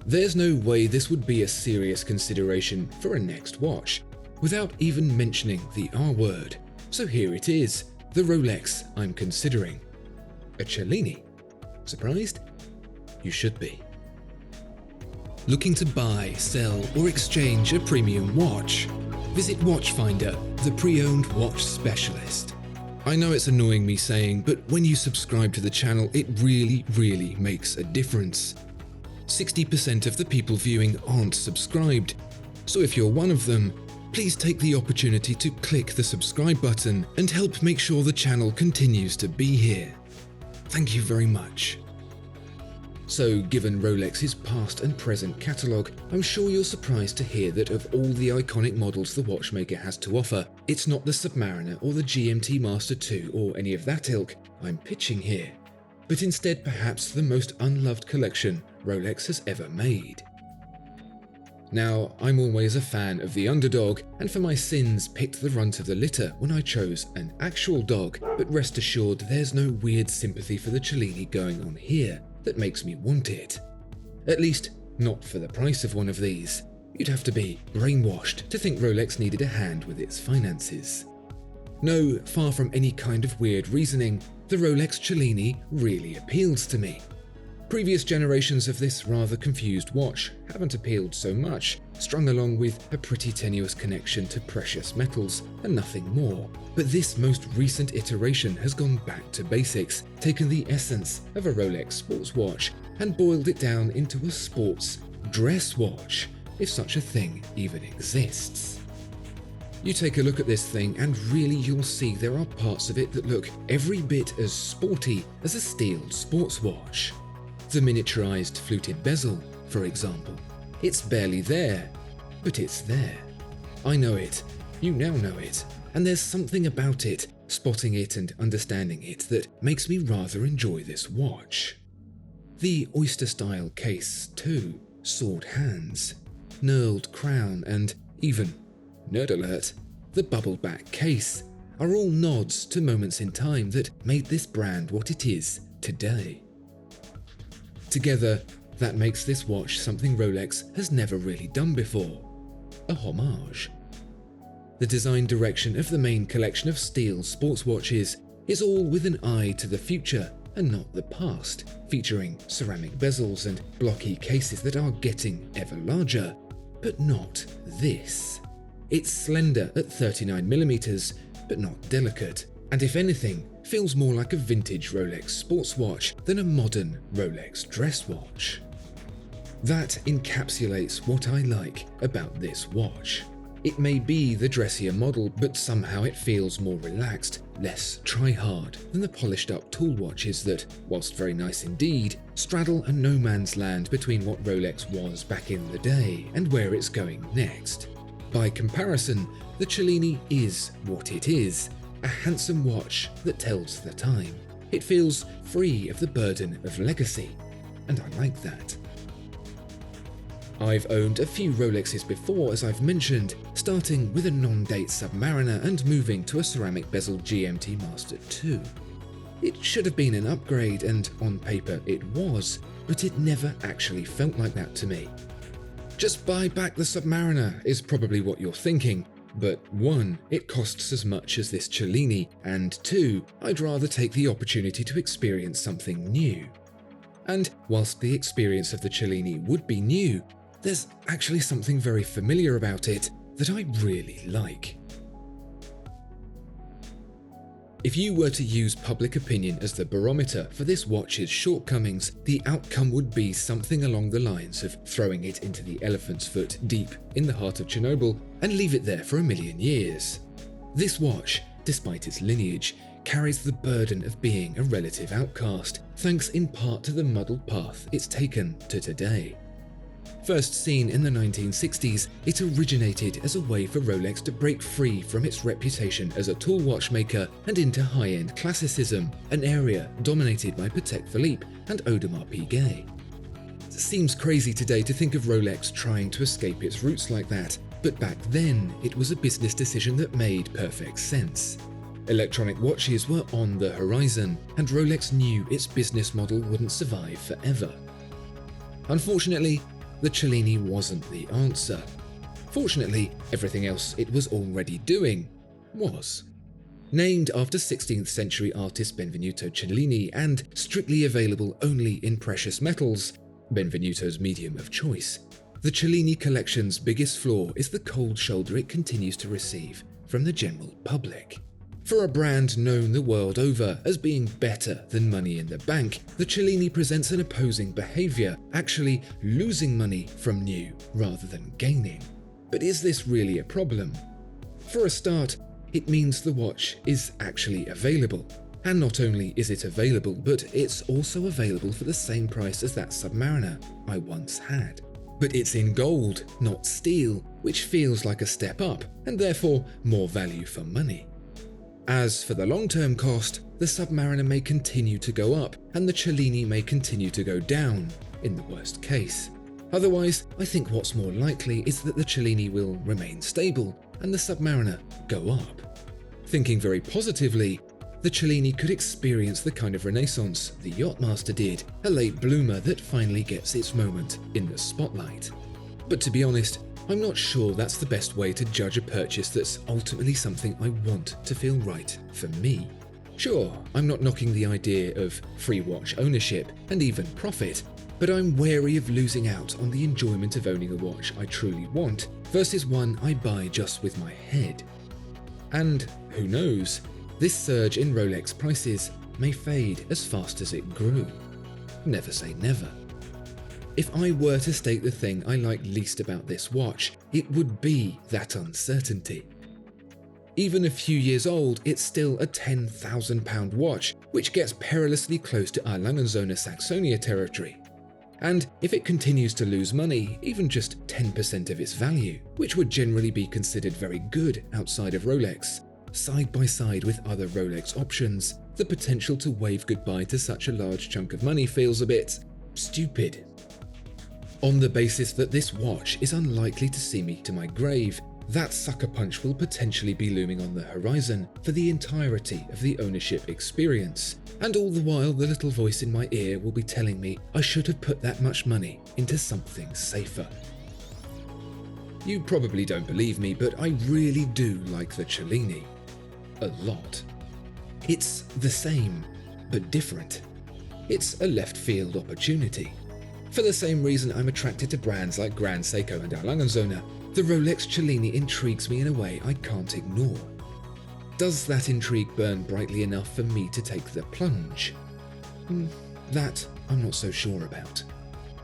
There's no way this would be a serious consideration for a next watch, without even mentioning the R word. So here it is, the Rolex I'm considering. A Cellini. Surprised? You should be. Looking to buy, sell, or exchange a premium watch? Visit Watchfinder, the pre-owned watch specialist. I know it's annoying me saying, but when you subscribe to the channel, it really makes a difference. 60% of the people viewing aren't subscribed, so if you're one of them, please take the opportunity to click the subscribe button and help make sure the channel continues to be here. Thank you very much. So, given Rolex's past and present catalogue, I'm sure you're surprised to hear that of all the iconic models the watchmaker has to offer, it's not the Submariner or the GMT Master 2 or any of that ilk I'm pitching here, but instead perhaps the most unloved collection Rolex has ever made. Now, I'm always a fan of the underdog, and for my sins picked the runt of the litter when I chose an actual dog, but rest assured there's no weird sympathy for the Cellini going on here that makes me want it. At least, not for the price of one of these. You'd have to be brainwashed to think Rolex needed a hand with its finances. No, far from any kind of weird reasoning, the Rolex Cellini really appeals to me. Previous generations of this rather confused watch haven't appealed so much, strung along with a pretty tenuous connection to precious metals and nothing more. But this most recent iteration has gone back to basics, taken the essence of a Rolex sports watch and boiled it down into a sports dress watch, if such a thing even exists. You take a look at this thing and really you'll see there are parts of it that look every bit as sporty as a steel sports watch. The miniaturized fluted bezel, for example. It's barely there, but it's there. I know it, you now know it, and there's something about it, spotting it and understanding it, that makes me rather enjoy this watch. The oyster-style case, too, sword hands, knurled crown, and even, nerd alert, the bubble-back case, are all nods to moments in time that made this brand what it is today. Together, that makes this watch something Rolex has never really done before, a homage. The design direction of the main collection of steel sports watches is all with an eye to the future and not the past, featuring ceramic bezels and blocky cases that are getting ever larger, but not this. It's slender at 39mm, but not delicate, and if anything, feels more like a vintage Rolex sports watch than a modern Rolex dress watch. That encapsulates what I like about this watch. It may be the dressier model, but somehow it feels more relaxed, less try-hard than the polished-up tool watches that, whilst very nice indeed, straddle a no-man's land between what Rolex was back in the day and where it's going next. By comparison, the Cellini is what it is, a handsome watch that tells the time. It feels free of the burden of legacy, and I like that. I've owned a few Rolexes before, as I've mentioned, starting with a non-date Submariner and moving to a ceramic bezel GMT Master 2. It should have been an upgrade, and on paper it was, but it never actually felt like that to me. Just buy back the Submariner is probably what you're thinking, but 1, it costs as much as this Cellini, and 2, I'd rather take the opportunity to experience something new. And whilst the experience of the Cellini would be new, there's actually something very familiar about it that I really like. If you were to use public opinion as the barometer for this watch's shortcomings, the outcome would be something along the lines of throwing it into the elephant's foot deep in the heart of Chernobyl and leave it there for 1,000,000 years. This watch, despite its lineage, carries the burden of being a relative outcast, thanks in part to the muddled path it's taken to today. First seen in the 1960s, it originated as a way for Rolex to break free from its reputation as a tool watchmaker and into high-end classicism, an area dominated by Patek Philippe and Audemars Piguet. It seems crazy today to think of Rolex trying to escape its roots like that, but back then it was a business decision that made perfect sense. Electronic watches were on the horizon, and Rolex knew its business model wouldn't survive forever. Unfortunately, the Cellini wasn't the answer. Fortunately, everything else it was already doing was. Named after 16th century artist Benvenuto Cellini and strictly available only in precious metals, Benvenuto's medium of choice, the Cellini collection's biggest flaw is the cold shoulder it continues to receive from the general public. For a brand known the world over as being better than money in the bank, the Cellini presents an opposing behavior, actually losing money from new rather than gaining. But is this really a problem? For a start, it means the watch is actually available. And not only is it available, but it's also available for the same price as that Submariner I once had. But it's in gold, not steel, which feels like a step up, and therefore more value for money. As for the long-term cost, the Submariner may continue to go up, and the Cellini may continue to go down, in the worst case. Otherwise, I think what's more likely is that the Cellini will remain stable, and the Submariner go up. Thinking very positively, the Cellini could experience the kind of renaissance the Yachtmaster did, a late bloomer that finally gets its moment in the spotlight. But to be honest, I'm not sure that's the best way to judge a purchase that's ultimately something I want to feel right for me. Sure, I'm not knocking the idea of free watch ownership and even profit, but I'm wary of losing out on the enjoyment of owning a watch I truly want versus one I buy just with my head. And who knows, this surge in Rolex prices may fade as fast as it grew. Never say never. If I were to state the thing I like least about this watch, it would be that uncertainty. Even a few years old, it's still a £10,000 watch, which gets perilously close to our Langenzoner Saxonia territory. And if it continues to lose money, even just 10% of its value, which would generally be considered very good outside of Rolex, side by side with other Rolex options, the potential to wave goodbye to such a large chunk of money feels a bit stupid. On the basis that this watch is unlikely to see me to my grave, that sucker punch will potentially be looming on the horizon for the entirety of the ownership experience, and all the while the little voice in my ear will be telling me I should have put that much money into something safer. You probably don't believe me, but I really do like the Cellini. A lot. It's the same, but different. It's a left field opportunity. For the same reason I'm attracted to brands like Grand Seiko and Langenzoner, the Rolex Cellini intrigues me in a way I can't ignore. Does that intrigue burn brightly enough for me to take the plunge? That I'm not so sure about.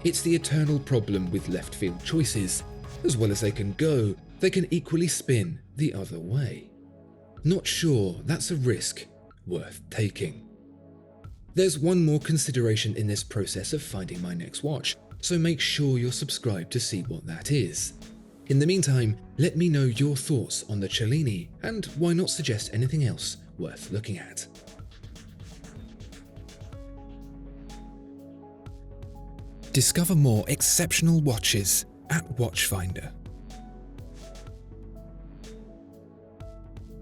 It's the eternal problem with left field choices. As well as they can go, they can equally spin the other way. Not sure that's a risk worth taking. There's one more consideration in this process of finding my next watch, so make sure you're subscribed to see what that is. In the meantime, let me know your thoughts on the Cellini, and why not suggest anything else worth looking at. Discover more exceptional watches at Watchfinder.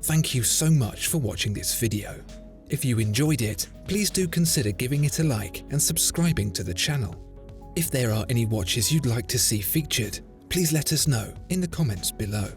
Thank you so much for watching this video. If you enjoyed it, please do consider giving it a like and subscribing to the channel. If there are any watches you'd like to see featured, please let us know in the comments below.